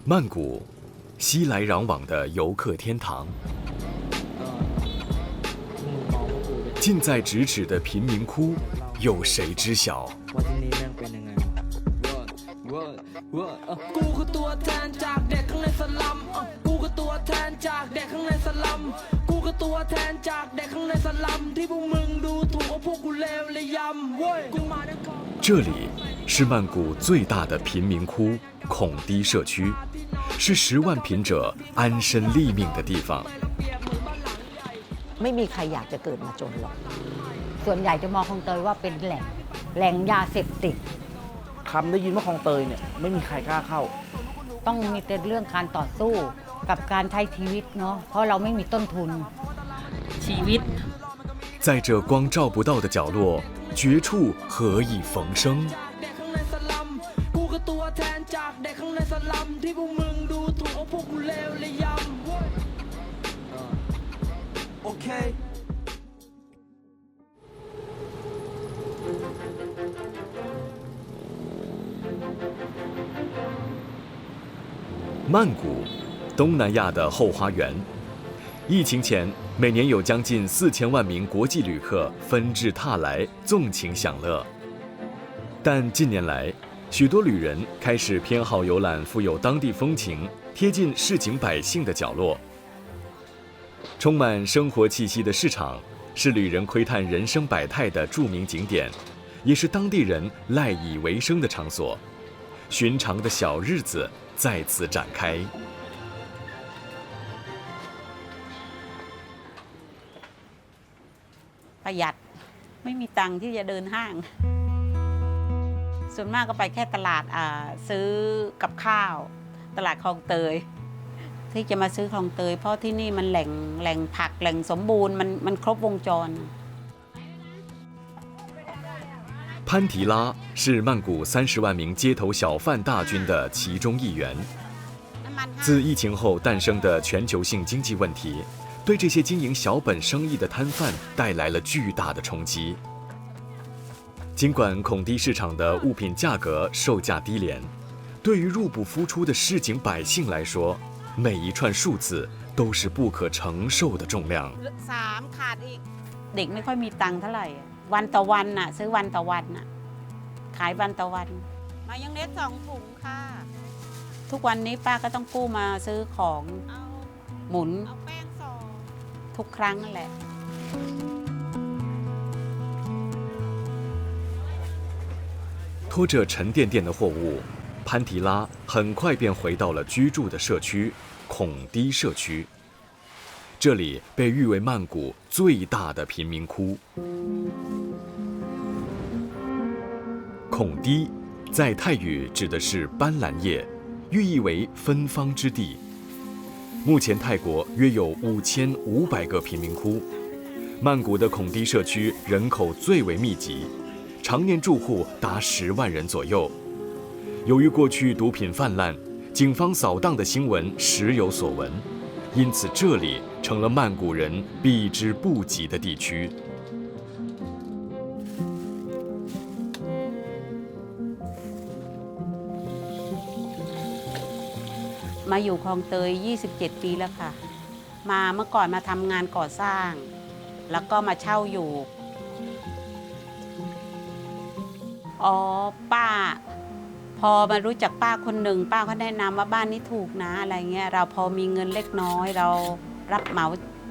曼谷，熙来攘往的游客天堂。近在咫尺的贫民窟，有谁知晓？这里是曼谷最大的贫民窟孔堤社区，是10万贫者安身立命的地方。ไม่มีใครอยากจะเกิดมาจนหรอกส่วนใหญ่จะมองคลองเตยว่าเป็นแหล่งยาเสพติดคำได้ยินว่าคลองเตยเนี่ยไม่มีใครกล้าเข้าต้องมีแต่เรื่องการต่อสู้กับการใช้ชีวิตเนาะเพราะเราไม่มีต้นทุนชีวิต在这光照不到的角落，绝处何以逢生？曼谷，东南亚的后花园。疫情前，每年有将近4000万名国际旅客纷至沓来，纵情享乐。但近年来，许多旅人开始偏好游览富有当地风情、贴近市井百姓的角落。充满生活气息的市场，是旅人窥探人生百态的著名景点，也是当地人赖以为生的场所。寻常的小日子在此展开。ประหยัดไม่มีตังค์ที่จะเดินห้างส่วนมากก็ไปแค่ตลาดซื้อกับข้าวตลาดคลองเตยที่จะมาซื้อคลองเตยเพราะที่นี่มันแหล่งผักแหล่งสมบูรณ์มันครบวงจร潘提拉是曼谷30万名街头小贩大军的其中一员。自疫情后诞生的全球性经济问题，对这些经营小本生意的摊贩带来了巨大的冲击。尽管孔堤市场的物品价格售价低廉，对于入不敷出的市井百姓来说，每一串数字都是不可承受的重量。เด็กไม่ค่อยมีตังค์เท่าไหร่วันต่อวันน่ะซื้อวันต่อวันน่ะขายวันต่อวันมายองเนส2 ถุงค่ะทุกวันนี้ป้าก็ต้องกู้มาซื้อของหมุนทุกครั้งนั่นแหละ拖着沉甸甸的货物，潘提拉很快便回到了居住的社区孔堤社区。这里被誉为曼谷最大的贫民窟。孔堤在泰语指的是斑斓叶，寓意为芬芳之地。目前泰国约有5500个贫民窟，曼谷的孔堤社区人口最为密集，常年住户达10万人左右。由于过去毒品泛滥，警方扫荡的新闻时有所闻，因此这里成了曼谷人避之不及的地区。มาอยู่คลองเตย27 ปีแล้วค่ะมาเมื่อก่อนมาทำงานก่อสร้างแล้วก็มาเช่าอยู่ป้าพอมารู้จักป้าคนหนึ่งป้าเขาแนะนำว่าบ้านนี้ถูกนะอะไรเงี้ยเราพอมีเงินเล็กน้อยเรารับเหมา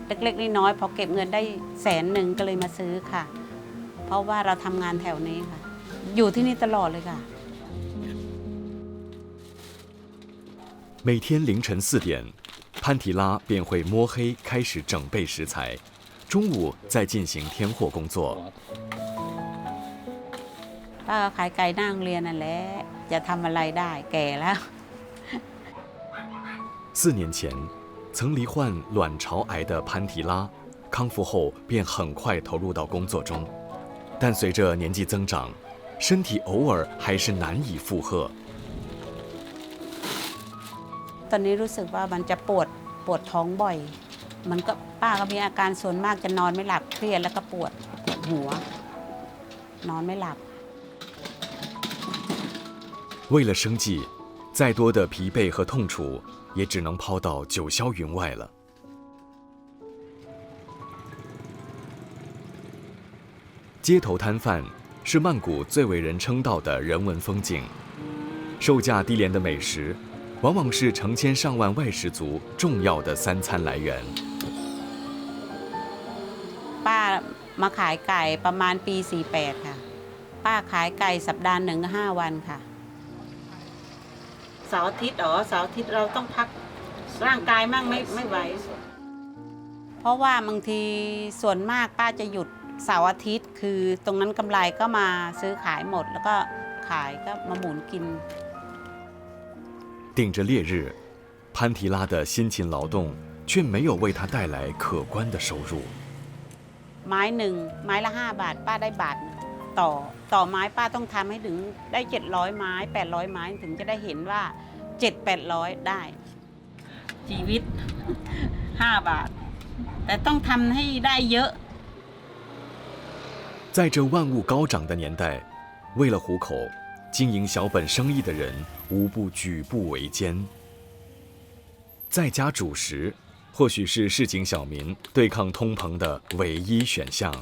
เล็กๆน้อยๆพอเก็บเงินได้100,000ก็เลยมาซื้อค่ะเพราะว่าเราทำงานแถวนี้ค่ะอยู่ที่นี่ตลอดเลยค่ะ每天凌晨4点，潘提拉便会摸黑开始整备食材，中午再进行添货工作。ป้าก็ขายไก่หน้าโรงเรียนนั่นแหละจะทำอะไรได้แก่แล้ว4年前，曾罹患卵巢癌的潘提拉，康复后便很快投入到工作中，但随着年纪增长，身体偶尔还是难以负荷。ตอนนี้รู้สึกว่ามันจะปวดท้องบ่อยมันก็ป้าก็มีอาการส่วนมากจะนอนไม่หลับเครียดแล้วก็ปวดหัวนอนไม่หลับ为了生计，再多的疲惫和痛楚，也只能抛到九霄云外了。街头摊贩是曼谷最为人称道的人文风景，售价低廉的美食，往往是成千上万外食族重要的三餐来源。ป้ามาขายไก่ประมาณปี48ค่ะป้าขายไก่สัปดาห์หนึ่ง5 วันค่ะเสาร์อาทิตย์เสาร์อาทิตย์เราต้องพักร่างกายมั่งไม่ไหวเพราะว่าบางทีส่วนมากป้าจะหยุดเสาร์อาทิตย์คือตรงนั้นกำไรก็มาซื้อขายหมดแล้วก็ขายก็มาหมุนกิน顶着烈日，潘提拉的辛勤劳动却没有为他带来可观的收入。ไม้หนึ่งไม้ละ5 บาทป้าได้บาทต่อไม้ป้าต้องทำให้ถึงได้700 ไม้800 ไม้ถึงจะได้เห็นว่า700-800ได้ชีวิต5 บาทแต่ต้องทำให้ได้เยอะ在这万物高涨的年代，为了糊口，经营小本生意的人无不举步维艰。在家煮食，或许是市井小民对抗通膨的唯一选项。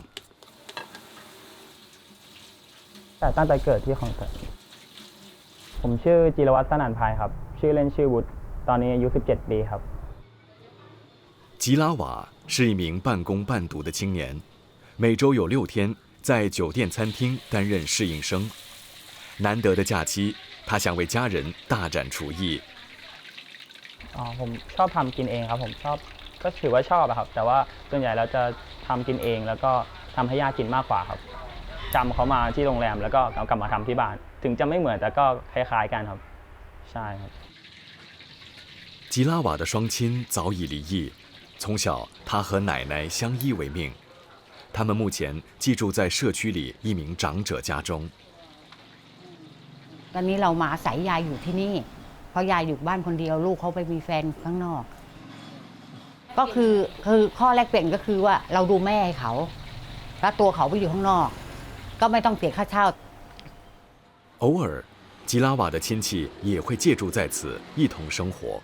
แต่ตั้งแต่เกิดที่คลองเตยผมชื่อจิรวัฒน์สนั่นพายครับชื่อเล่นชื่อวุฒิตอนนี้อายุ17 ปีครับ吉拉瓦是一名半工半读的青年，每周有6天在酒店餐厅担任侍应生。难得的假期，他想为家人大展厨艺。ผมชอบทำกินเองครับผมชอบก็ถือว่าชอบครับแต่ว่าส่วนใหญ่เราจะทำกินเองแล้วก็ทำให้ญาติกินมากกว่าครับจำเขามาที่โรงแรมแล้วก็เอากลับมาทำที่บ้านถึงจะไม่เหมือนแต่ก็คล้ายๆกันครับใช่ครับ吉拉瓦的双亲早已离异，从小他和奶奶相依为命。他们目前寄住在社区里一名长者家中。ตอนนี้เรามาอาศัยยายอยู่ที่นี่เพราะยายอยู่บ้านคนเดียวลูกเขาไปมีแฟนข้างนอกก็คือข้อแรกเปลี่ยนก็คือว่าเราดูแม่ให้เขาแล้วตัวเขาไปอยู่ข้างนอกก็ไม่ต้องเสียค่าเช่า偶尔吉拉瓦的亲戚也会借住在此一同生活。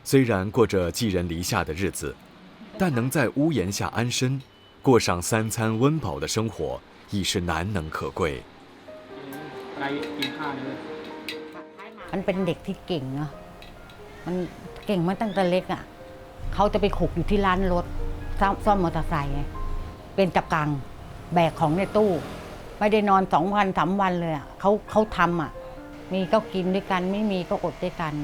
虽然过着寄人篱下的日子，但能在屋檐下安身，过上3餐温饱的生活，已是难能可贵。มันเป็นเด็กที่เก่งเนาะมันเก่งมาตั้งแต่เล็กอ่ะเขาจะไปขุกอยู่ที่ร้านรถซ่อมมอเตอร์ไซค์เป็นจับกังแบกของในตู้ไม่ได้นอน2 วัน 3 วันเลยอ่ะเขาทำอ่ะมีก็กินด้วยกันไม่มีก็อดด้วยกัน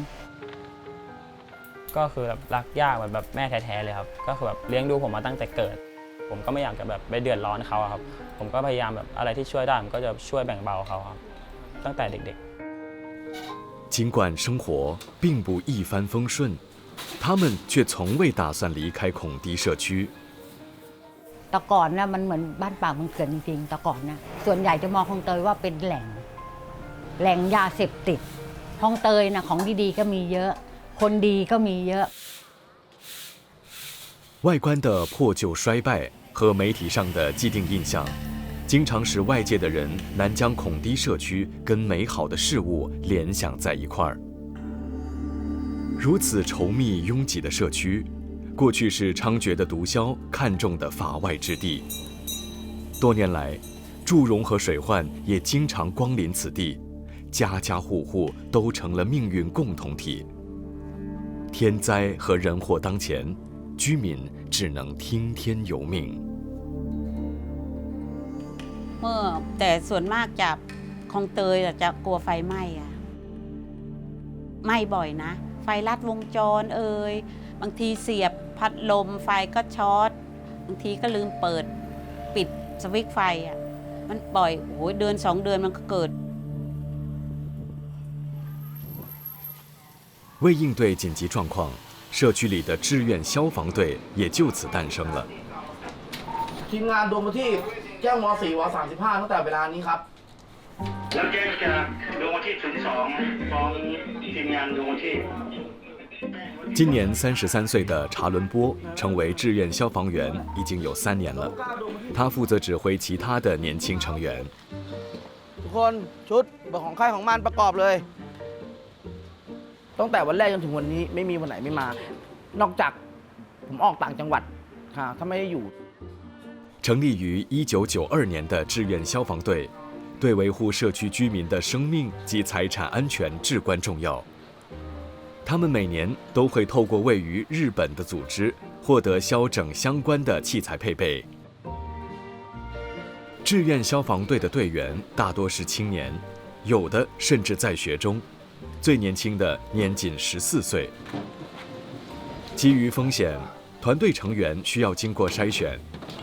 ก็คือแบบรักย่าแบบแม่แท้ๆเลยครับก็คือแบบเลี้ยงดูผมมาตั้งแต่เกิดผมก็ไม่อยากจะแบบไปเดือดร้อนเขาครับผมก็พยายามแบบอะไรที่ช่วยได้ผมก็จะช่วยแบ่งเบาเขาครับตั้งแต่เด็กๆ尽管生活并不一帆风顺，他们却从未打算离开孔迪社区。แต่ก่อนนะมันเหมือนบ้านป่าเมืองเถื่อนจริงๆแต่ก่อนนะส่วนใหญ่จะมองคลองเตยว่าเป็นแหล่งยาเสพติดคลองเตยนะของดีๆก็มีเยอะคนดีก็มีเยอะ外观的破旧衰败和媒体上的既定印象，经常使外界的人难将孔迪社区跟美好的事物联想在一块儿。如此稠密拥挤的社区，过去是猖獗的毒枭看中的法外之地。多年来，祝融和水患也经常光临此地，家家户户都成了命运共同体。天灾和人祸当前，居民只能听天由命。แต่ส่วนมากจะคลองเตยจะกลัวไฟไหม้อะไหม้บ่อยนะไฟลัดวงจรบางทีเสียบพัดลมไฟก็ช็อตบางทีก็ลืมเปิดปิดสวิตช์ไฟอะมันบ่อยโอ้ยเดือน2 เดือนมันก็เกิด为应对紧急状况，社区里的志愿消防队也就此诞生了。ทีมงานดวงประทีปแจ้งว4 ว35ตั้งแต่เวลานี้ครับแล้วแจ้งจากดวงประทีป02ของทีมงานดวงประทีป今年33岁的查伦波成为志愿消防员已经有3年了，他负责指挥其他的年轻成员。ทุกคนชุดเบิกของใครของมันประกอบเลย ตั้งแต่วันแรกจนถึงวันนี้ไม่มีวันไหนไม่มา นอกจากผมออกต่างจังหวัดค่ะถ้าไม่ได้อยู่成立于1992年的志愿消防队，对维护社区居民的生命及财产安全至关重要。他们每年都会透过位于日本的组织获得消整相关的器材配备。志愿消防队的队员大多是青年，有的甚至在学中，最年轻的年仅14岁。基于风险，团队成员需要经过筛选，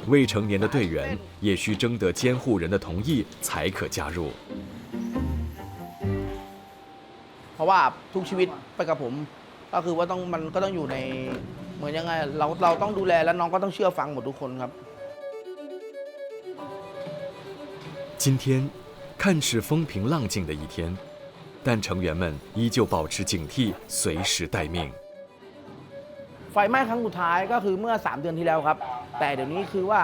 未成年的队员也需征得监护人的同意才可加入。เพราะว่าทุกชีวิตไปกับผมก็คือว่ามันก็ต้องอยู่ในเหมือนยังไงเราต้องดูแลและน้องก็ต้องเชื่อฟังหมดทุกคนครับ今天看似风平浪静的一天，但成员们依旧保持警惕，随时待命。ไฟไหม้ครั้งสุดท้ายก็คือเมื่อ3 เดือนที่แล้วครับแต่เดี๋ยวนี้คือว่า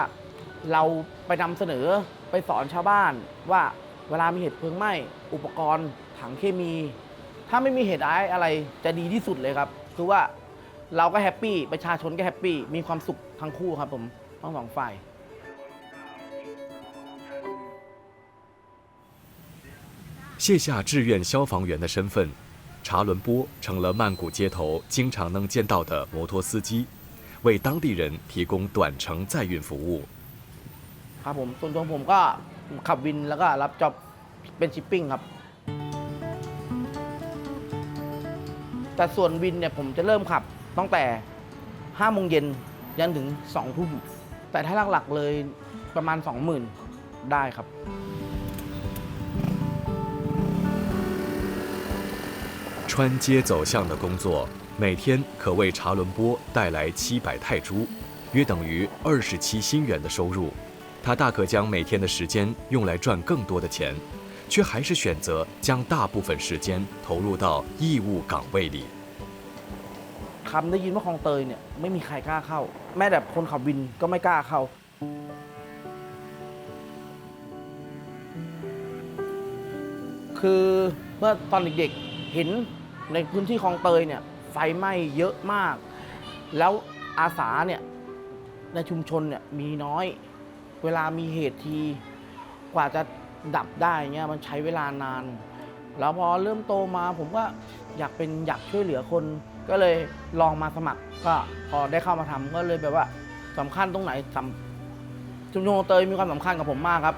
เราไปนำเสนอไปสอนชาวบ้านว่าเวลามีเหตุเพลิงไหม้อุปกรณ์ถังเคมีถ้าไม่มีเหตุร้ายอะไรจะดีที่สุดเลยครับคือว่าเราก็แฮปปี้ประชาชนก็แฮปปี้มีความสุขทั้งคู่ครับผมทั้งสองฝ่าย卸下志愿消防员的身份，查伦波成了曼谷街头经常能见到的摩托司机，为当地人提供短程载运服务。ครับผมส่วนตัวผมก็ขับวินแล้วก็รับจ็อบเป็นชิปปิ้งครับแต่ส่วนวินเนี่ยผมจะเริ่มขับตั้งแต่5 โมงเย็นยันถึง2 ทุ่มแต่ถ้าหลักๆเลยประมาณ 20,000 ได้ครับ穿街走巷的工作，每天可为查伦波带来700泰铢，约等于27新元的收入。他大可将每天的时间用来赚更多的钱，却还是选择将大部分时间投入到义务岗位里。คำได้ยินว่าคลองเตยเนี่ยไม่มีใครกล้าเข้าแม้แต่คนขับวินก็ไม่กล้าเข้าคือเมื่อตอนเด็กๆเห็นในพื้นที่คลองเตยเนี่ยไฟไหม้เยอะมากแล้วอาสาเนี่ยในชุมชนเนี่ยมีน้อยเวลามีเหตุทีกว่าจะดับได้เงี้ยมันใช้เวลานานแล้วพอเริ่มโตมาผมก็อยากช่วยเหลือคนก็เลยลองมาสมัครก็พอได้เข้ามาทำก็เลยแบบว่าสำคัญตรงไหนชุมชนคลองเตยมีความสำคัญกับผมมากครับ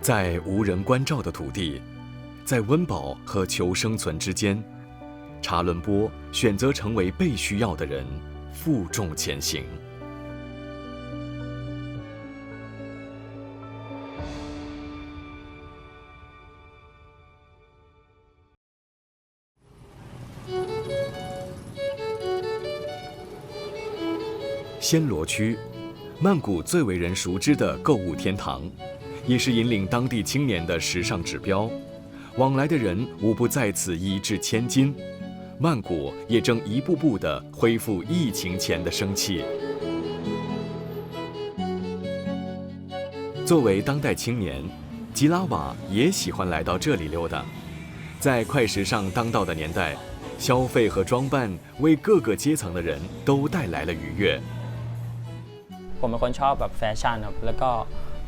在无人关照的土地，在温饱和求生存之间，查伦波选择成为被需要的人，负重前行。暹罗区，曼谷最为人熟知的购物天堂，也是引领当地青年的时尚指标。往来的人无不在此一掷千金。曼谷也正一步步地恢复疫情前的生气。作为当代青年，吉拉瓦也喜欢来到这里溜达。在快时尚当道的年代，消费和装扮为各个阶层的人都带来了愉悦。ผมเป็นคนชอบแบบแฟชั่นครับแล้วก็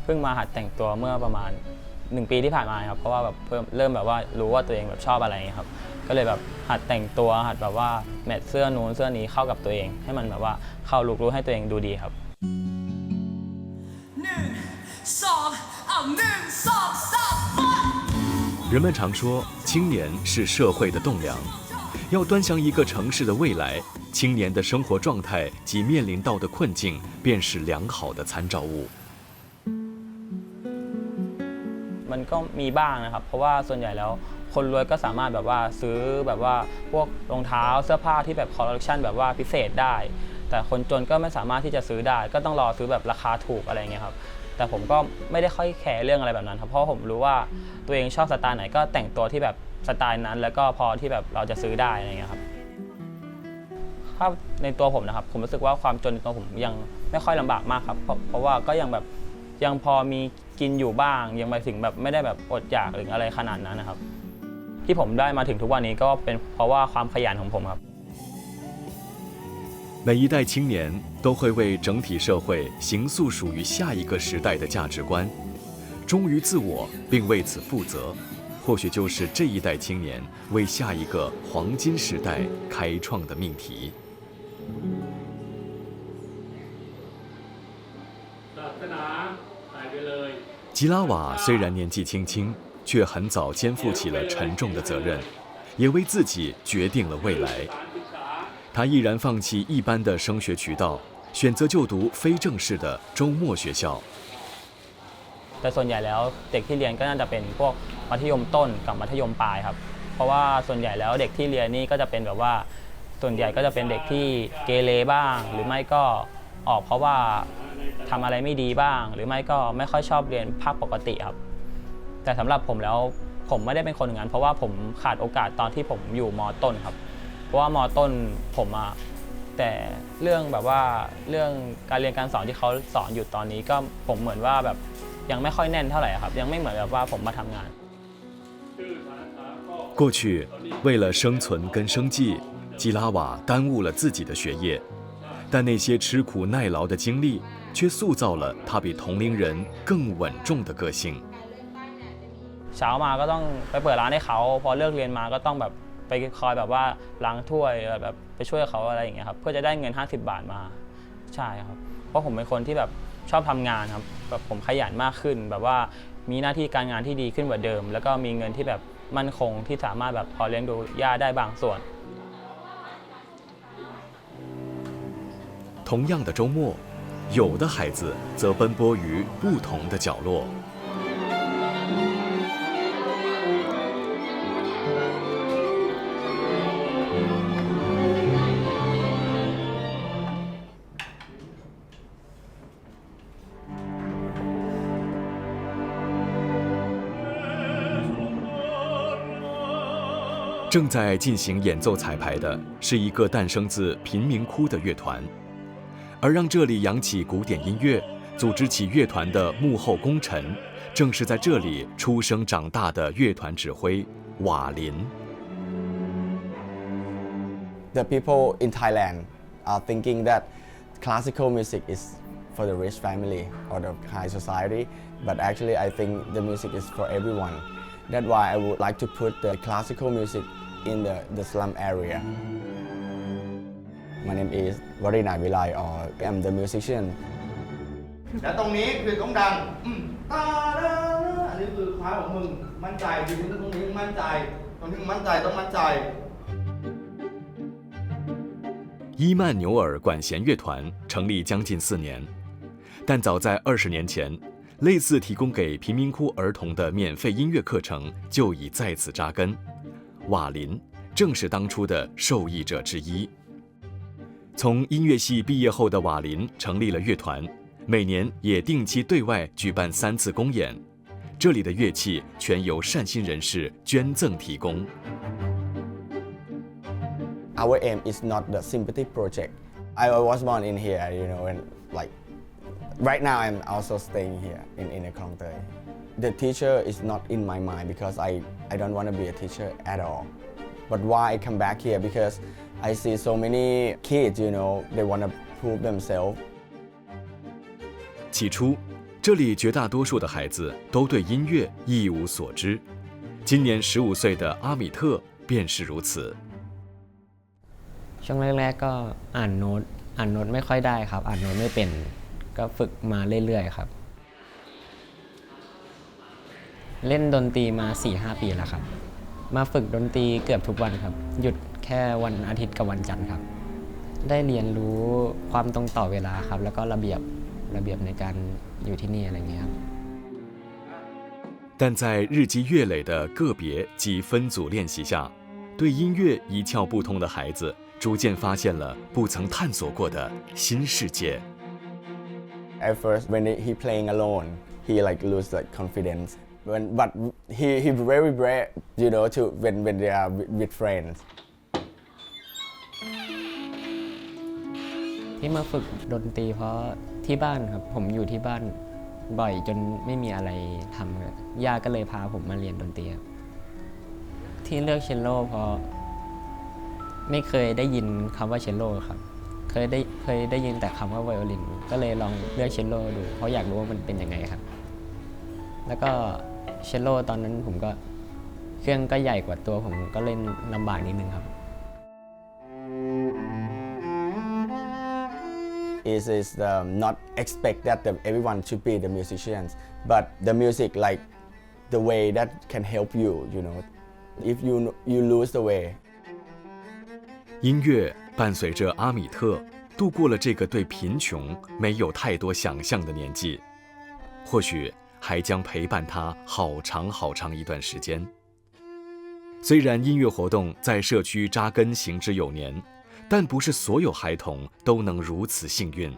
เพิ่งมาหัดแต่งตัวเมื่อประมาณ1 ปีที่ผ่านมาครับเพราะว่าแบบเริ่มแบบว่ารู้ว่าตัวเองแบบชอบอะไรครับก็เลยแบบหัดแต่งตัวหัดแบบว่าแมทเสื้อนู้นเสื้อนี้เข้ากับตัวเองให้มันแบบว่าเข้าลุครู้ให้ตัวเองดูดีครับ人们常说，青年是社会的栋梁。要端详一个城市的未来，青年的生活状态及面临到的困境，便是良好的参照物。มันก็มีบ้างนะครับเพราะว่าส่วนใหญ่แล้วคนรวยก็สามารถแบบว่าซื้อแบบว่าพวกรองเท้าเสื้อผ้าที่แบบคอลเลคชันแบบว่าพิเศษได้แต่คนจนก็ไม่สามารถที่จะซื้อได้ก็ต้องรอซื้อแบบราคาถูกอะไรเงี้ยครับแต่ผมก็ไม่ได้ค่อยแคร์เรื่องอะไรแบบนั้นครับเพราะผมรู้ว่าตัวเองชอบสไตล์ไหนก็แต่งตัวที่แบบสไตล์นั้นแล้วก็พอที่แบบเราจะซื้อได้อะไรเงี้ยครับถ้าในตัวผมนะครับผมรู้สึกว่าความจนในตัวผมยังไม่ค่อยลำบากมากครับเพราะว่าก็ยังแบบยังพอมีกินอยู่บ้างยังไม่ถึงแบบไม่ได้แบบอดอยากหรืออะไรขนาดนั้นนะครับ ที่ผมได้มาถึงทุกวันนี้ก็เป็นเพราะว่าความขยันของผมครับ 每一代青年都会为整体社会形塑属于下一个时代的价值观，忠于自我并为此负责，或许就是这一代青年为下一个黄金时代开创的命题。吉拉瓦虽然年纪轻轻，却很早肩负起了沉重的责任，也为自己决定了未来。他毅然放弃一般的升学渠道，选择就读非正式的周末学校。แต่ส่วนใหญ่แล้วเด็กที่เรียนก็น่าจะเป็นพวกมัธยมต้นกับมัธยมปลายครับเพราะว่าส่วนใหญ่แล้วเด็กที่เรียนนี่ก็จะเป็นแบบว่าส่วนใหญ่ก็จะเป็นเด็กที่เกเรบ้างหรือไม่ก็ออกเพราะว่าทำอะไรไม่ดีบ้างหรือไม่ก็ไม่ค่อยชอบเรียนภาคปกติครับแต่สำหรับผมแล้วผมไม่ได้เป็นคนอย่างนั้นเพราะว่าผมขาดโอกาสตอนที่ผมอยู่ม.ต้นครับเพราะว่าม.ต้นผมแต่เรื่องแบบว่าเรื่องการเรียนการสอนที่เขาสอนอยู่ตอนนี้ก็ผมเหมือนว่าแบบยังไม่ค่อยแน่นเท่าไหร่ครับยังไม่เหมือนแบบว่าผมมาทำงาน过去为了生存跟生计，吉拉瓦耽误了自己的学业，但那些吃苦耐劳的经历却塑造了他比同龄人更稳重的个性。เช้ามาก็ต้องไปเปิดร้านให้เขาพอเลิกเรียนมาก็ต้องแบบไปคอยแบบว่าล้างถ้วยแบบไปช่วยเขาอะไรอย่างเงี้ยครับเพื่อจะได้เงิน50 บาทมาใช่ครับเพราะผมเป็นคนที่แบบชอบทำงานครับแบบผมขยันมากขึ้นแบบว่ามีหน้าที่การงานที่ดีขึ้นกว่าเดิมแล้วก็มีเงินที่แบบมั่นคงที่สามารถแบบพอเลี้ยงดูย่าได้บางส่วน同样的周末，有的孩子则奔波于不同的角落。正在进行演奏彩排的是一个诞生自贫民窟的乐团，而让这里扬起古典音乐、组织起乐团的幕后功臣，正是在这里出生长大的乐团指挥瓦林。The people in Thailand are thinking that classical music is for the rich family or the high society, but actually I think the music is for everyone. That's why I would like to put the classical music in the slum area. My name is Varina Vilai, or I'm the musician. และตรงนี้คือต้องดังตาดาอันนี้คือคล้ายของมึงมั่นใจยืนตรงนี้มั่นใจตรงนี้มั่นใจต้องมั่นใจ伊曼纽尔管弦乐团成立将近4年，但早在20年前，类似提供给贫民窟儿童的免费音乐课程就已在此扎根。瓦林正是当初的受益者之一。从音乐系毕业后的瓦林成立了乐团，每年也定期对外举办3次公演，这里的乐器全由善心人士捐赠提供。Our aim is not the sympathy project. I was born in here, and like right now I'm also staying here in the Klong Toei. The teacher is not in my mind because I don't want to be a teacher at all. But why I come back here? Because I see so many kids, they want to prove themselves. 起初，这里绝大多数的孩子都对音乐一无所知。今年15岁的阿米特便是如此。ช่วงแรกๆก็อ่านโน้ตไม่ค่อยได้ครับอ่านโน้ตไม่เป็นก็ฝึกมาเรื่อยๆครับเล่นดนตรีมา 4-5 ปีแล้วครับมาฝึกดนตรีเกือบทุกวันครับหยุดแค่วันอาทิตย์กับวันจันทร์ครับได้เรียนรู้ความตรงต่อเวลาครับแล้วก็ระเบียบในการอยู่ที่นี่อะไรเงี้ยครับ但在日积月累的个别及分组练习下，对音乐一窍不通的孩子逐渐发现了不曾探索过的新世界。At first, when he playing alone, he lose confidence. But he very brave, to when they are with friends. ที่มาฝึกดนตรีเพราะที่บ้านครับผมอยู่ที่บ้านบ่อยจนไม่มีอะไรทำย่าก็เลยพาผมมาเรียนดนตรีครับท ที่เลือกเชลโลเพราะไม่เคยได้ยินคำว่าเชลโลครับเคยได้ยินแต่คำว่าไวโอลินก็เลยลองเลือกเชลโลดูเพราะอยากรู้ว่ามันเป็นยังไงครับแล้วก็เชลโลตอนนั้นผมก็เครื่องก็ใหญ่กว่าตัวผมก็เล่นลำบากนิดนึงครับ is not expect that everyone should be the musicians, but the music like the way that can help you, you know, if you lose the way. 音乐伴随着阿米特度过了这个对贫穷没有太多想象的年纪，或许还将陪伴他好长好长一段时间。虽然音乐活动在社区扎根行之有年，但不是所有孩童都能如此幸运。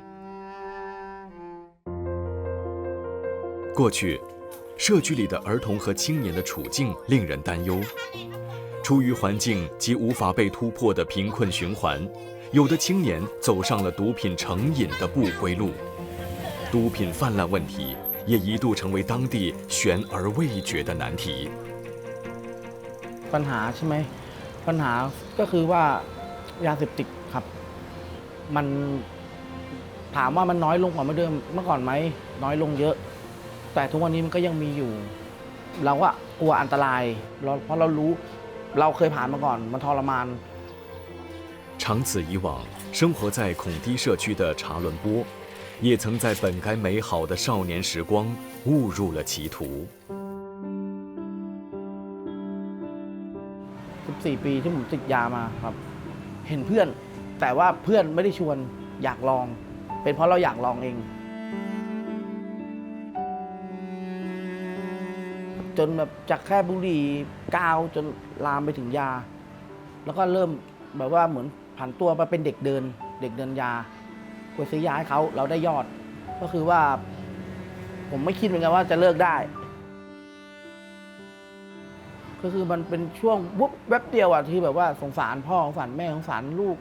过去，社区里的儿童和青年的处境令人担忧。出于环境及无法被突破的贫困循环，有的青年走上了毒品成瘾的不归路。毒品泛滥问题也一度成为当地悬而未决的难题。ปัญหาใช่ไหมปัญหาก็คือว่ายาเสพติดครับมันถามว่ามันน้อยลงกว่าเมื่อก่อนไหมน้อยลงเยอะ แต่ทุกวันนี้มันก็ยังมีอยู่เราก็กลัวอันตรายเพราะเรารู้เราเคยผ่านมาก่อนมันทรมาน长此以往，生活在孔堤社区的查伦波，也曾在本该美好的少年时光误入了歧途。14 ปีที่ผมติดยามาครับเห็นเพื่อนแต่ว่าเพื่อนไม่ได้ชวนอยากลองเป็นเพราะเราอยากลองเองจนแบบจากแค่บุหรี่กาวจนลามไปถึงยาแล้วก็เริ่มแบบว่าเหมือนผันตัวมาเป็นเด็กเดินยาไปซื้อยาให้เขาเราได้ยอดก็คือว่าผมไม่คิดเหมือนกันว่าจะเลิกได้ก็คือมันเป็นช่วงวุบแวบเดียวอะที่แบบว่าสงสารพ่อสงสารแม่สงสารลูก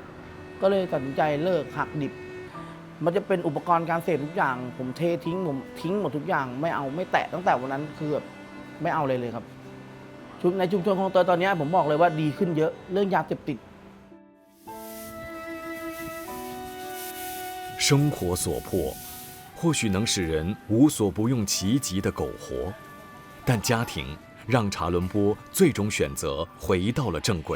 ก็เลยตัดสินใจเลิกหักดิบมันจะเป็นอุปกรณ์การเสพทุกอย่างผมเททิ้งผมทิ้งหมดทุกอย่างไม่เอาไม่แตะตั้งแต่วันนั้นคือแบบไม่เอาเลยครับในชุมชนคลองเตยตอนนี้ผมบอกเลยว่าดีขึ้นเยอะเรื่องยาเสพติด生活所迫，或许能使人无所不用其极的苟活，但家庭让查伦波最终选择回到了正轨。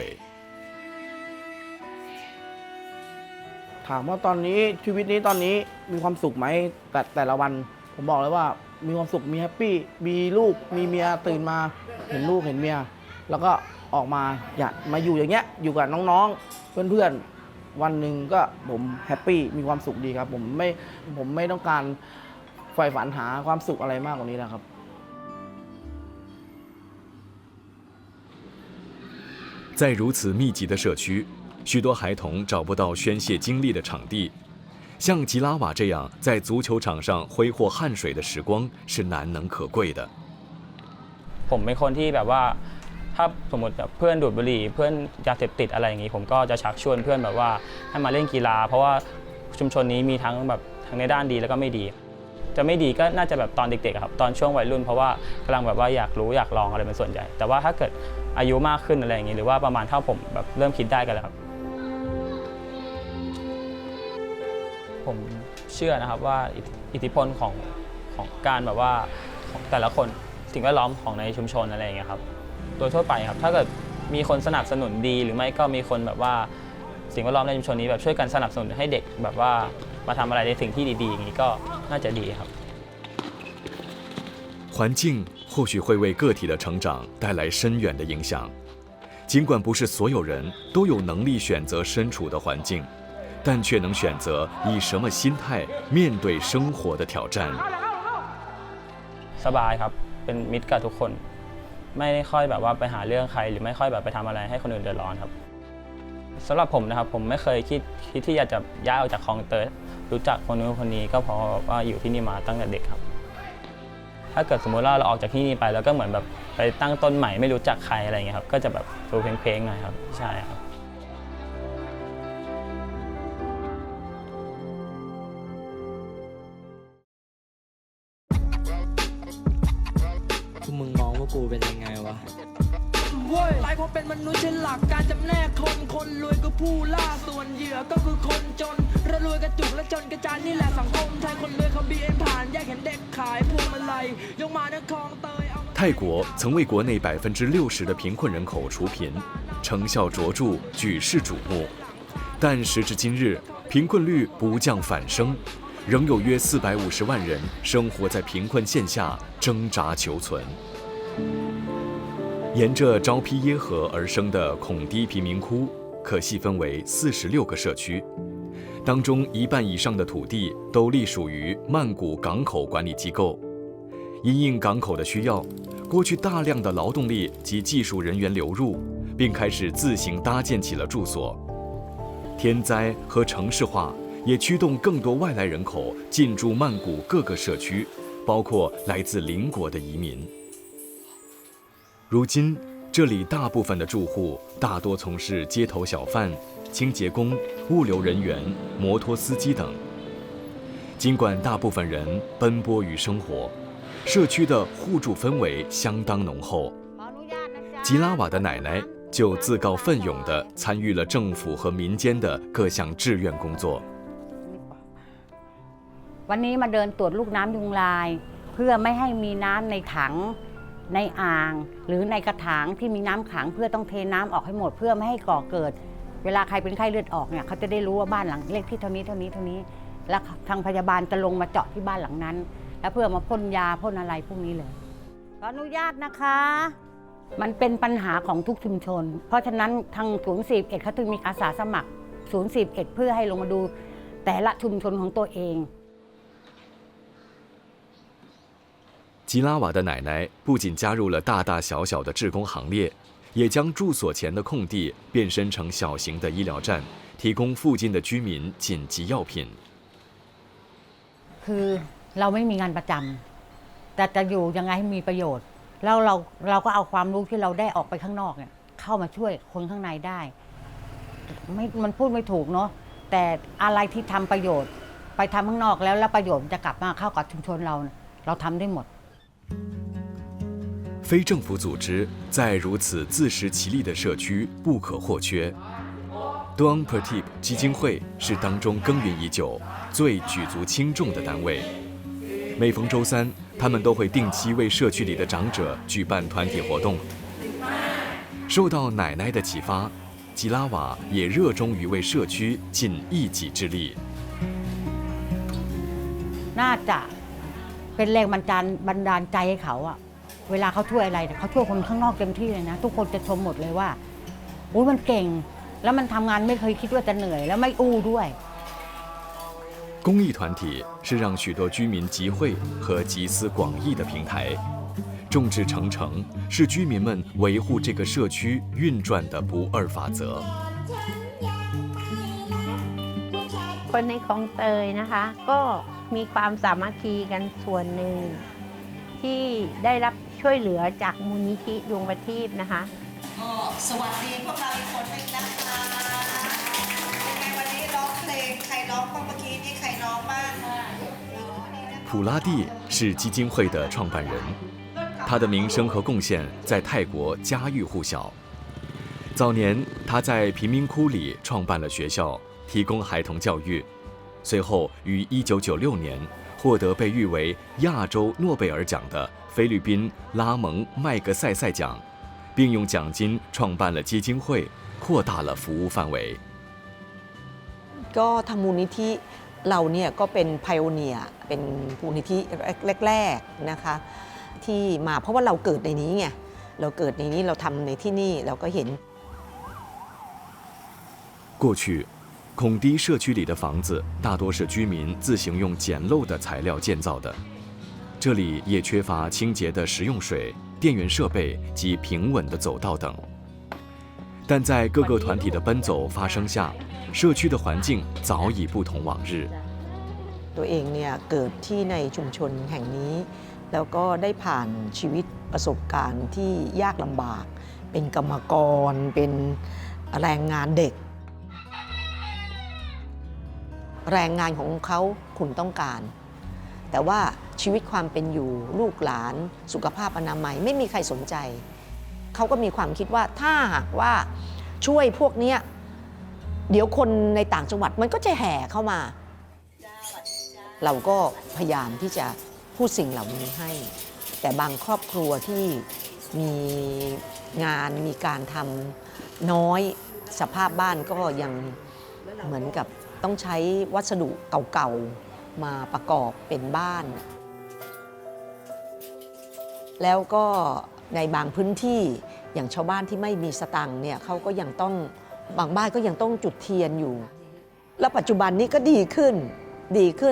ถามว่าตอนนี้ชีวิตนี้ตอนนี้มีความสุขไหมแต่ละวันผมบอกเลยว่ามีความสุขมีแฮปปี้มีลูกมีเมียตื่นมาเห็นลูกเห็นเมียแล้วก็ออกมาอยากมาอยู่อย่างเงี้ยอยู่กับน้องๆเพื่อนๆวันหนึ่งก็ผมแฮปปี้มีความสุขดีครับผมไม่ต้องการใฝ่ฝันหาความสุขอะไรมากกว่านี้แล้วครับ在如此密集的社区，许多孩童找不到宣泄精力的场地。像吉拉瓦这样在足球场上挥霍汗水的时光是难能可贵的。ผมเป็นคนที่แบบว่าถ้าสมมติแบบเพื่อนดูดบุหรี่เพื่อนยาเสพติดอะไรอย่างนี้ผมก็จะชักชวนเพื่อนแบบว่าให้มาเล่นกีฬาเพราะว่าชุมชนนี้มีทั้งในด้านดีแล้วก็ไม่ดีจะไม่ดีก็น่าจะแบบตอนเด็กๆครับตอนช่วงวัยรุ่นเพราะว่ากำลังแบบว่าอยากรู้อยากลองอะไรเป็นส่วนใหญ่แต่ว่าถ้าเกิดอายุมากขึ้นอะไรอย่างนี้หรือว่าประมาณเท่าผมแบบเริ่มคิดได้กันแล้วครับผมเชื่อนะครับว่าอิทธิพลของการแบบว่าของแต่ละคนสิ่งแวดล้อมของในชุมชนอะไรอย่างเงี้ยครับโดยทั่วไปครับถ้าเกิดมีคนสนับสนุนดีหรือไม่ก็มีคนแบบว่าสิ่งแวดล้อมในชุมชนนี้แบบช่วยกันสนับสนุนให้เด็กแบบว่ามาทำอะไรในสิ่งที่ดีๆอย่างนี้ก็น่าจะดีครับ环境或许会为个体的成长带来深远的影响，尽管不是所有人都有能力选择身处的环境，但却能选择以什么心态面对生活的挑战。สบายครับเป็นมิตรกับทุกคนไม่ค่อยแบบว่าไปหาเรื่องใครหรือไม่ค่อยแบบไปทำอะไรให้คนอื่นเดือดร้อนครับสำหรับผมนะครับผมไม่เคยคิดที่อยากจะย้ายออกจากคลองเตยรู้จักคนนู้นคนนี้ก็เพราะว่าอยู่ที่นี่มาตั้งแต่เด็กครับถ้าเกิดสมมติว่าเราออกจากที่นี่ไปแล้วก็เหมือนแบบไปตั้งต้นใหม่ไม่รู้จักใครอะไรอย่างเงี้ยครับก็จะแบบดูเพลงๆหน่อยครับใช่ครับพวกมึงมองว่ากูเป็นยังไงวะ เว้ยตายเพราะเป็นมนุษย์ใช่หลักการจำแนกคนคนรวยก็ผู้ล่าส่วนเหยื่อก็คือคนจนระรวยกระจุกและจนกระจายนี่แหละสังคมไทยคนรวยเขาบีเอ็นผ่านแยกเห็นเด็กขายพวงมาลัยยกมาในคลองเตย泰国曾为国内60%的贫困人口除贫，成效卓著，举世瞩目。但时至今日，贫困率不降反升，仍有约450万人生活在贫困线下，挣扎求存。沿着昭披耶河而生的孔堤贫民窟，可细分为46个社区，当中1半以上的土地都隶属于曼谷港口管理机构。因应港口的需要，过去大量的劳动力及技术人员流入，并开始自行搭建起了住所。天灾和城市化也驱动更多外来人口进驻曼谷各个社区，包括来自邻国的移民。如今，这里大部分的住户大多从事街头小贩、清洁工、物流人员、摩托司机等。尽管大部分人奔波于生活，社区的互助氛围相当浓厚。吉拉瓦的奶奶就自告奋勇地参与了政府和民间的各项志愿工作。วันนี้มาเดินตรวจลูกน้ำยุงลายเพื่อไม่ให้มีน้ำในถังในอ่างหรือในกระถางที่มีน้ำขังเพื่อต้องเทน้ำออกให้หมดเพื่อไม่ให้ก่อเกิดเวลาใครเป็นไข้เลือดออกเนี่ยเขาจะได้รู้ว่าบ้านหลังเลขที่เท่านี้เท่านี้เท่านี้แล้วทางพยาบาลจะลงมาเจาะที่บ้านหลังนั้นแล้วเพื่อมาพ่นยาพ่นอะไรพวกนี้เลยขออนุญาตนะคะมันเป็นปัญหาของทุกชุมชนเพราะฉะนั้นทางศูนย์41เขาถึงมีอาสาสมัครศูนย์41เพื่อให้ลงมาดูแต่ละชุมชนของตัวเอง吉拉瓦的奶奶不仅加入了大大小小的志工行列，也将住所前的空地变身成小型的医疗站，提供附近的居民紧急药品。คือเราไม่มีงานประจำแต่จะอยู่ยังไงให้มีประโยชน์แล้วเราก็เอาความรู้ที่เราได้ออกไปข้างนอกเนี่ยเข้ามาช่วยคนข้างในได้มันพูดไม่ถูกเนาะแต่อะไรที่ทำประโยชน์ไปทำข้างนอกแล้วประโยชน์จะกลับมาเข้ากับชุมชนเราทำได้หมด非政府组织在如此自食其力的社区不可或缺。Doan Pertip 基金会是当中耕耘已久、最举足轻重的单位。每逢周三，他们都会定期为社区里的长者举办团体活动。受到奶奶的启发，吉拉瓦也热衷于为社区尽一己之力。น่าจะเป็นแรงบันดาลใจให้เขาอะเวลาเขาช่วยอะไรเขาช่วยคนข้างนอกเต็มที่เลยนะทุกคนจะชมหมดเลยว่าอุ๊ยมันเก่งแล้วมันทำงานไม่เคยคิดว่าจะเหนื่อยแล้วไม่อู้ด้วย公益团体是让许多居民集会和集思广益的平台，众志成城是居民们维护这个社区运转的不二法则。คนในคลองเตยนะคะก็มีความสามัคคีกันส่วนหนึ่งที่ได้รับช่วยเหลือจากมูลนิธิดวงประทีปนะคะสวัสดีพวกเราอีกคนนึงนะคะเป็นไงวันนี้ร้องเพลงใครร้องบ้างเมื่อกี้นี่ใครร้องบ้าง普拉蒂是基金会的创办人，他的名声和贡献在泰国家喻户晓。早年他在贫民窟里创办了学校，提供孩童教育。随后于1996年获得被誉为亚洲诺贝尔奖的菲律宾拉蒙麦格塞塞奖，并用奖金创办了基金会，扩大了服务范围。ก็ทางมูลนิธิเราเนี่ยก็เป็นไพโอเนียร์เป็นมูลนิธิแรกๆนะคะที่มาเพราะว่าเราเกิดในนี้ไงเราเกิดในนี้เราทำในที่นี่เราก็เห็น过去孔堤社区里的房子大多是居民自行用简陋的材料建造的，这里也缺乏清洁的食用水、电源设备及平稳的走道等。但在各个团体的奔走发声下，社区的环境早已不同往日。ตัวเองเนี่ยเกิดที่ในชุมชนแห่งนี้แล้วก็ได้ผ่านชีวิตประสบการณ์ที่ยากลำบากเป็นกรรมกรเป็นแรงงานเด็กแรงงานของเขาคุณต้องการแต่ว่าชีวิตความเป็นอยู่ลูกหลานสุขภาพอนามัยไม่มีใครสนใจ เขาก็มีความคิดว่าถ้าหากว่าช่วยพวกเนี้ยเดี๋ยวคนในต่างจังหวัดมันก็จะแห่เข้ามา เราก็พยายามที่จะพูดสิ่งเหล่านี้ให้ แต่บางครอบครัวที่มีงานมีการทำน้อยสภาพบ้านก็ยังเหมือนกับต้องใช้วัสดุเก่าๆมาประกอบเป็นบ้าน แล้วก็ในบางพื้นที่อย่างชาวบ้านที่ไม่มีสตังค์เนี่ยเขาก็ยังต้องบางบ้านก็ยังต้องจุดเทียนอยู่ แล้วปัจจุบันนี้ก็ดีขึ้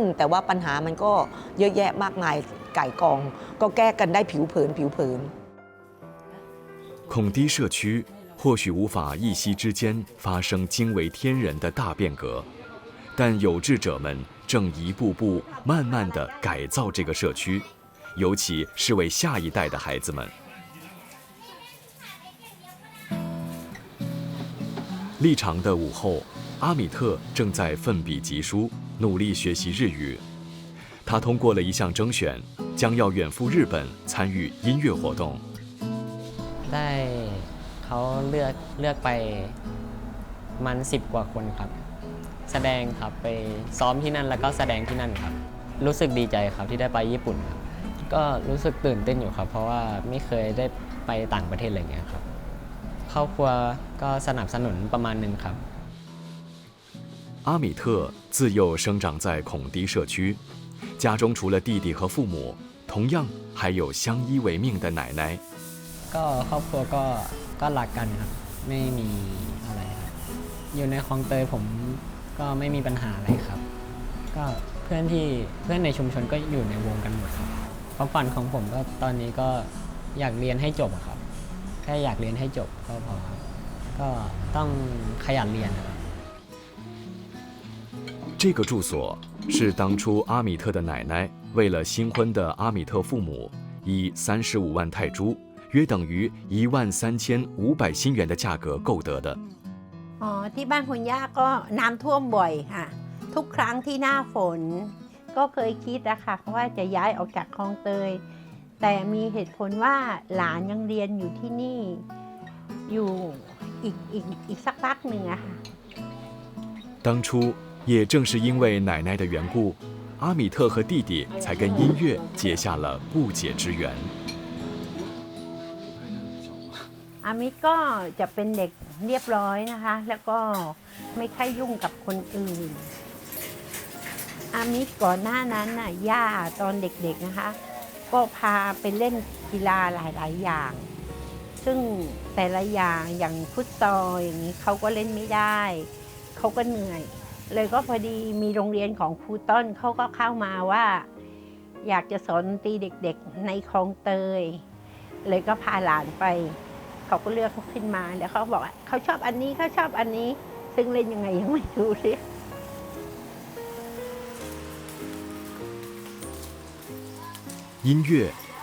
นแต่ว่าปัญหามันก็เยอะแยะมากมายไก่กองก็แก้กันได้ผิวเผิน孔堤社区或许无法一夕之间发生惊为天人的大变革，但有志者们正一步步慢慢地改造这个社区，尤其是为下一代的孩子们。立长的午后，阿米特正在奋笔疾书，努力学习日语。他通过了一项征选，将要远赴日本参与音乐活动。ได้เขาเลือกไปมัน10 กว่าคนครับแสดงครับไปซ้อมที่นั่นแล้วก็แสดงที่นั่นครับรู้สึกดีใจครับที่ได้ไปญี่ปุ่นครับก็รู้สึกตื่นเต้นอยู่ครับเพราะว่าไม่เคยได้ไปต่างประเทศอะไรอย่างเงี้ยครับครอบครัวก็สนับสนุนประมาณนึงครับ阿米特自幼生长在孔堤社区，家中除了弟弟和父母，同样还有相依为命的奶奶。ก็ครอบครัวก็รักกันครับไม่มีอะไรครับอยู่ในคลองเตยผมก็ไม่มีปัญหาอะไรครับก็เพื่อนในชุมชนก็อยู่ในวงกันหมดครับความฝันของผมก็ตอนนี้ก็อยากเรียนให้จบครับแค่อยากเรียนให้จบก็พอครับก็ต้องขยันเรียนครับ这个住所是当初阿米特的奶奶为了新婚的阿米特父母，以35万泰铢，约等于13500新元的价格购得的。ที่บ้านคุณย่าก็น้ำท่วมบ่อยค่ะทุกครั้งที่หน้าฝนก็เคยคิดนะคะว่าจะย้ายออกจากคลองเตยแต่มีเหตุผลว่าหลานยังเรียนอยู่ที่นี่อยู่อีกสักพักหนึ่งอะค่ะ当初也正是因为奶奶的缘故，阿米特和弟弟才跟音乐结下了不解之缘。อามิตก็จะเป็นเด็กเรียบร้อยนะคะแล้วก็ไม่ค่อยยุ่งกับคนอื่นอามิตก่อนหน้านั้นน่ะย่าตอนเด็กๆนะคะก็พาไปเล่นกีฬาหลายๆอย่างซึ่งแต่ละอย่างฟุตซอลอย่างนี้เขาก็เล่นไม่ได้เขาก็เหนื่อยเลยก็พอดีมีโรงเรียนของครูต้นเขาก็เข้ามาว่าอยากจะสอนดนตรีเด็กๆในคลองเตยเลยก็พาหลานไปเขาก็เลือกเขาขึ้นมาแล้วเขาบอกว่าเขาชอบอันนี้เขาชอบอันนี้ซึ่งเล่นยังไงยังไม่รู้เลย音乐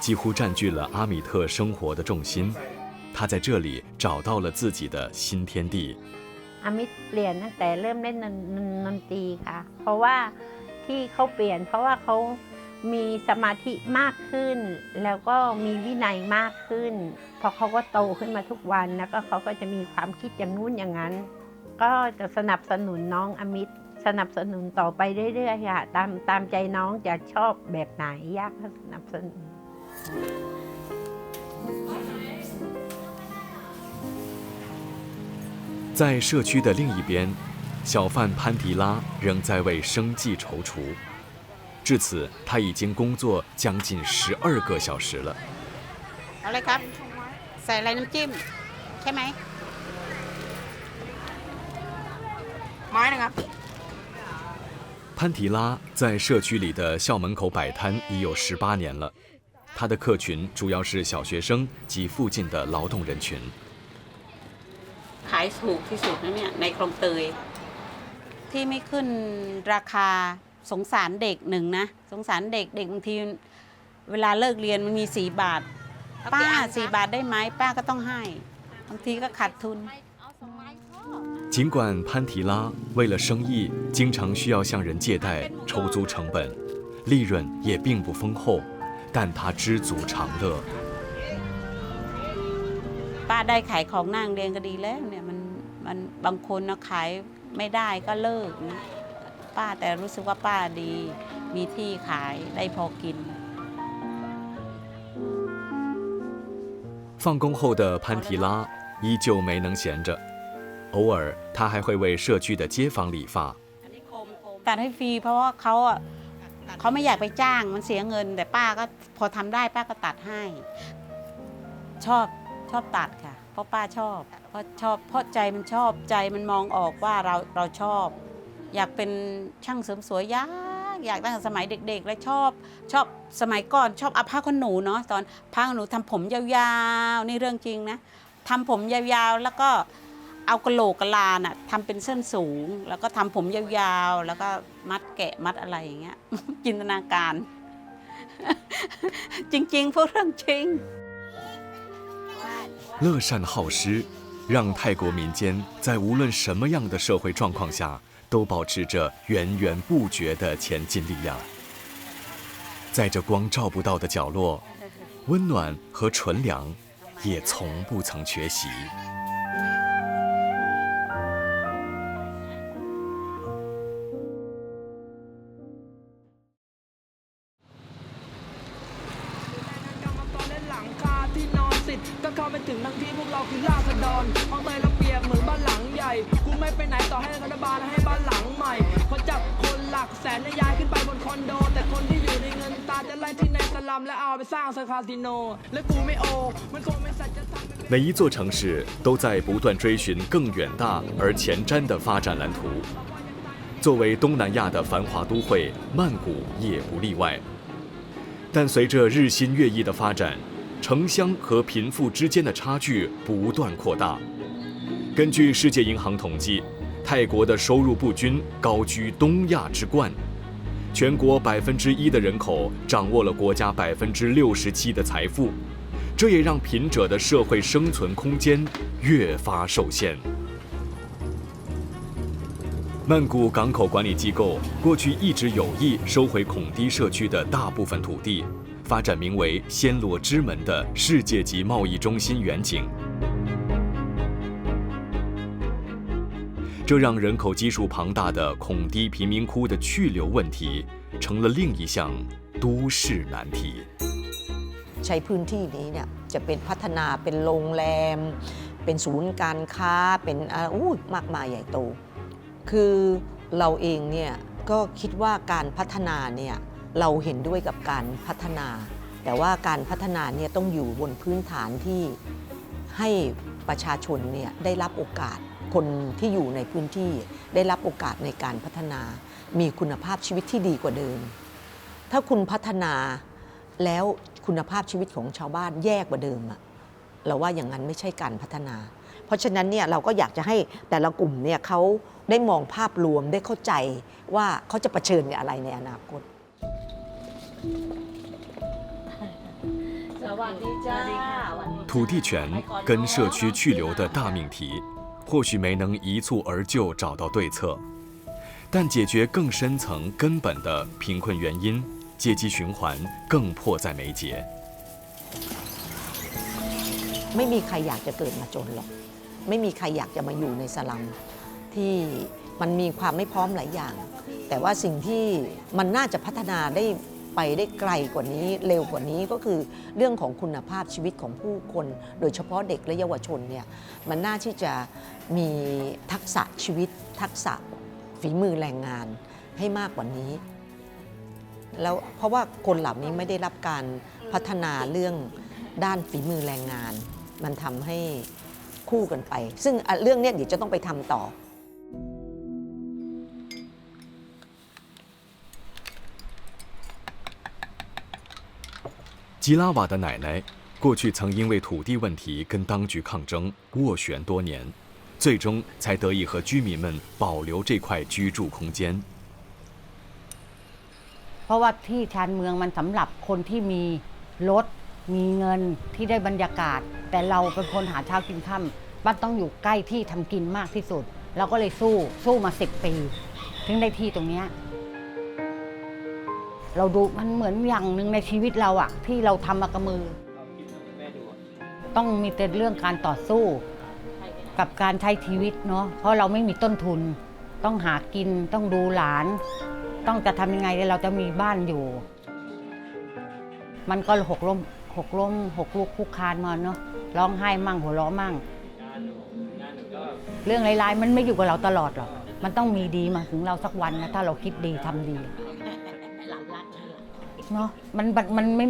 几乎占据了阿米特生活的重心，他在这里找到了自己的新天地。อามิตเปลี่ยนตั้งแต่เริ่มเล่นดนตรีค่ะเพราะว่าที่เขาเปลี่ยนเพราะว่าเขามีสมาธิมากขึ้นแล้วก็มีวินัยมากขึ้นเพราะเขาก็โตขึ้นมาทุกวันแล้วก็เขาก็จะมีความคิดอย่างนู้นอย่างนั้นก็จะสนับสนุนน้องอามิตสนับสนุนต่อไปเรื่อยๆค่ะตามใจน้องจะชอบแบบไหนยากก็สนับสนุน在社区的另一边，小贩潘迪拉仍在为生计踌躇。至此，他已经工作将近12个小时了。เอาเลยครับใส่อะไรน้ำจิ้มใช่ไหมไม้นะครับ潘提拉在社区里的校门口摆摊已有18年了，他的客群主要是小学生及附近的劳动人群。ขายถูกที่สุดนะเนี่ยในคลองเตยที่ไม่ขึ้นราคาสงสารเด็กหนึ่งนะสงสารเด็กบางทีเวลาเลิกเรียนมันมี4 บาทป้า4 บาทได้ไหมป้าก็ต้องให้บางทีก็ขาดทุน尽管潘提拉为了生意经常需要向人借贷筹足成本，利润也并不丰厚，但他知足常乐。ป ป้าได้ขายของนั่งเรียนก็ดีแล้วเนี่ยมันบางคนนะขายไม่ได้ก็เลิกนะป้าแต่รู้สึกว่าป้าดีมีที่ขายได้พอกิน放工后的潘提拉依旧没能闲着，偶尔他还会为社区的街坊理发。ตัดให้ฟรีเพราะว่าเขาไม่อยากไปจ้างมันเสียเงินแต่ป้าก็พอทำได้ป้าก็ตัดให้ชอบตัดค่ะเพราะป้าชอบเพราะใจมันชอบใจมันมองออกว่าเราชอบอยากเป็นช่างเสริมสวยอยากตั้งแต่สมัยเด็กๆแล้วชอบสมัยก่อนชอบเอาผ้าขนหนูเนาะตอนผ้าขนหนูทำผมยาวๆนี่เรื่องจริงนะทำผมยาวๆแล้วก็เอากะโหลกกะลาน่ะทำเป็นเส้นสูงแล้วก็ทำผมยาวๆแล้วก็มัดแกะมัดอะไรอย่างเงี้ย จินตนาการ จริงๆพวกเรื่องจริง乐善好施，让泰国民间在无论什么样的社会状况下，都保持着源源不绝的前进力量。在这光照不到的角落，温暖和纯良也从不曾缺席。ก็เข้าไปถึงทั้งที่พวกเราคือราษฎรห้องเตยเราเปรียบเหมือนบ้านหลังใหญ่กูไม่ไปไหนต่อให้รัฐบาลให้บ้านหลังใหม่พอจับคนหลักแสนย้ายขึ้นไปบนคอนโดแต่คนที่อยู่ในเงินตาจะไล่ที่ในสลัมและเอาไปสร้างสคาสิโนและกูไม่โอมันคงไม่สัจธรรม每一座城市都在不断追寻更远大而前瞻的发展蓝图。作为东南亚的繁华都会，曼谷也不例外。但随着日新月异的发展，城乡和贫富之间的差距不断扩大。根据世界银行统计，泰国的收入不均高居东亚之冠，全国1%的人口掌握了国家67%的财富，这也让贫者的社会生存空间越发受限。曼谷港口管理机构过去一直有意收回孔堤社区的大部分土地，发展名为暹罗之门的世界级贸易中心远景，这让人口基数庞大的孔堤贫民窟的去留问题成了另一项都市难题。ใช้พื้นที่นี้เนี่ยจะเป็นพัฒนาเป็นโรงแรมเป็นศูนย์การค้าเป็นมากมายใหญ่โตคือเราเองเนี่ยก็คิดว่าการพัฒนาเนี่ยเราเห็นด้วยกับการพัฒนาแต่ว่าการพัฒนาเนี่ยต้องอยู่บนพื้นฐานที่ให้ประชาชนเนี่ยได้รับโอกาสคนที่อยู่ในพื้นที่ได้รับโอกาสในการพัฒนามีคุณภาพชีวิตที่ดีกว่าเดิมถ้าคุณพัฒนาแล้วคุณภาพชีวิตของชาวบ้านแย่กว่าเดิมเราว่าอย่างนั้นไม่ใช่การพัฒนาเพราะฉะนั้นเนี่ยเราก็อยากจะให้แต่ละกลุ่มเนี่ยเขาได้มองภาพรวมได้เข้าใจว่าเขาจะเผชิญกับอะไรในอนาคต土地权跟社区去留的大命题，或许没能一蹴而就找到对策，但解决更深层根本的贫困原因，阶级循环更迫在眉睫。ไม่มีใครอยากจะเกิดมาจนหรอกไม่มีใครอยากจะมาอยู่ในสลัมที่มันมีความไม่พร้อมหลายอย่างแต่ว่าสิ่งที่มันน่าจะพัฒนาไปได้ไกลกว่านี้เร็วกว่านี้ก็คือเรื่องของคุณภาพชีวิตของผู้คนโดยเฉพาะเด็กและเยาวชนเนี่ยมันน่าที่จะมีทักษะชีวิตทักษะฝีมือแรงงานให้มากกว่านี้แล้วเพราะว่าคนเหล่านี้ไม่ได้รับการพัฒนาเรื่องด้านฝีมือแรงงานมันทำให้คู่กันไปซึ่งเรื่องนี้เดี๋ยวจะต้องไปทำต่อ吉拉瓦的奶奶过去曾因为土地问题跟当局抗争，斡旋多年，最终才得以和居民们保留这块居住空间。เพราะว่าที่ชานเมืองมันสำหรับคนที่มีรถมีเงินที่ได้บรรยากาศแต่เราเป็นคนหาเช้ากินค่ำบ้านต้องอยู่ใกล้ที่ทำกินมากที่สุดเราก็เลยสู้มา10 ปีถึงได้ที่ตรงนี้เราดูมันเหมือนอย่างหนึ่งในชีวิตเราอะที่เราทำมากับมือ ต้องมีแต่เรื่องการต่อสู้กับการใช้ชีวิตเนาะเพราะเราไม่มีต้นทุนต้องหากินต้องดูหลานต้องจะทำยังไงเราจะมีบ้านอยู่ มันก็หกล้มหกลุกคุกคานมาเนาะร้องไห้มั่งหัวเราะมั่งเรื่องร้ายๆมันไม่อยู่กับเราตลอดหรอกมันต้องมีดีมาถึงเราสักวันนะถ้าเราคิดดีทำดีเนาะมันไม่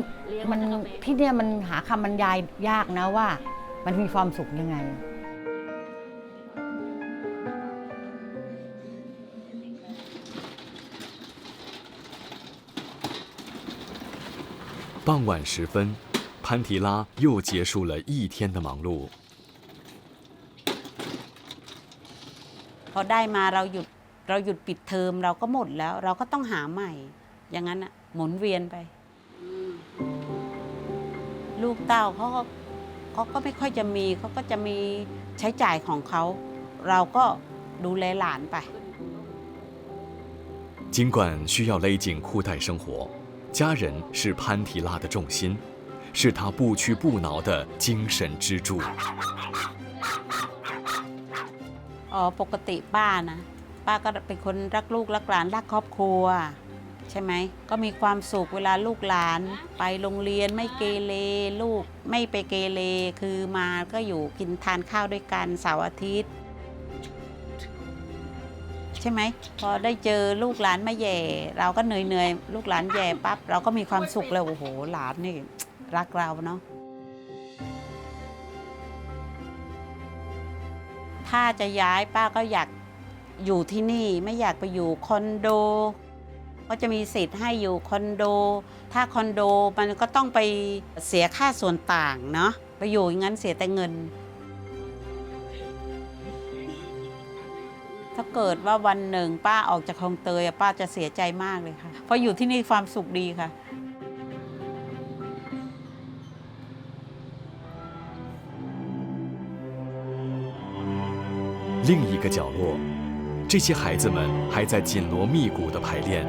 มันที่เนี่ยมันหาคำบรรยายยากนะว่ามันมีความสุขยังไง傍晚时分，潘提拉又结束了一天的忙碌。พอได้มาเราหยุดปิดเทอมเราก็หมดแล้วเราก็ต้องหาใหม่อย่างนั้นอะหมุนเวียนไปลูกเต้าเขาก็ไม่ค่อยจะมีเขาก็จะมีใช้จ่ายของเขาเราก็ดูแลหลานไป尽管需要勒紧裤带生活，家人是潘提拉的重心，是他不屈不挠的精神支柱。ปกติป้านะป้าก็เป็นคนรักลูกรักหลานรักครอบครัวใช่ไหมก็มีความสุขเวลาลูกหลานไปโรงเรียนไม่เกเรลูกไม่ไปเกเรคือมาก็อยู่กินทานข้าวด้วยกันเสาร์อาทิตย์ใช่ไหมพอได้เจอลูกหลานมาแย่เราก็เหนื่อยลูกหลานแย่ปั๊บเราก็มีความสุขแล้วโอ้โหหลานนี่รักเราเนาะถ้าจะย้ายป้าก็อยากอยู่ที่นี่ไม่อยากไปอยู่คอนโดก็จะมีสิทธิ์ให้อยู่คอนโดถ้าคอนโดมันก็ต้องไปเสียค่าส่วนต่างเนาะไปอยู่อย่างนั้นเสียแต่เงินถ้าเกิดว่าวันหนึ่งป้าออกจากคลองเตยป้าจะเสียใจมากเลยค่ะเพราะอยู่ที่นี่ความสุขดีค่ะ另一个角落，这些孩子们还在紧锣密鼓地排练，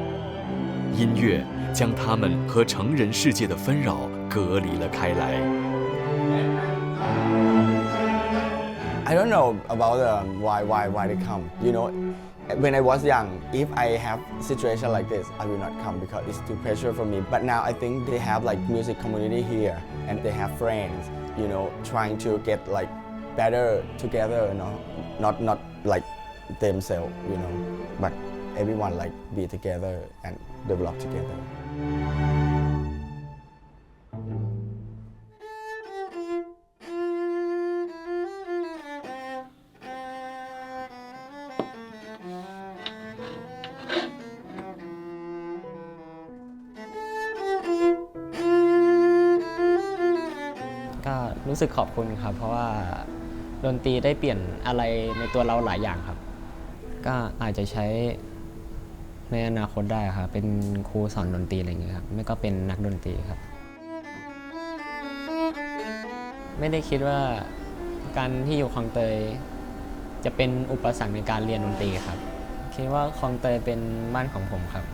音乐将他们和成人世界的纷扰隔离了开来。I don't know about why they come. You know, when I was young, if I have situation like this, I will not come because it's too pressure for me. But now I think they have like music community here, and they have friends. You know, trying to get like better together. You know, not like themselves. You know, but everyone like be together and develop together.ก็รู้สึกขอบคุณครับเพราะว่าดนตรีได้เปลี่ยนอะไรในตัวเราหลายอย่างครับก็อาจจะใช้ในอนาคตได้ครับเป็นครูสอนดนตรีอะไรอย่างเงี้ยครับไม่ก็เป็นนักดนตรีครับไม่ได้คิดว่าการที่อยู่คลองเตยจะเป็นอุปสรรคในการเรียนดนตรีครับคิดว่าคลองเตยเป็นบ้านของผมครับ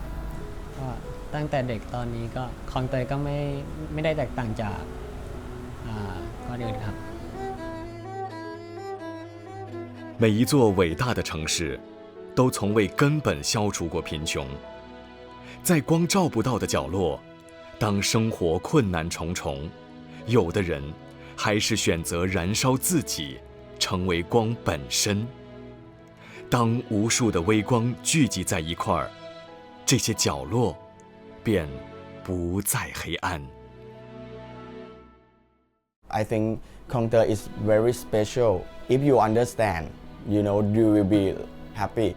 ก็ตั้งแต่เด็กตอนนี้ก็คลองเตยก็ไม่ได้แตกต่างจากก่อนอื่นครับ每一座伟大的城市都从未根本消除过贫穷，在光照不到的角落，当生活困难重重，有的人还是选择燃烧自己，成为光本身。当无数的微光聚集在一块儿，这些角落便不再黑暗。I think Kongte is very special. If you understand, you know, you will be happy.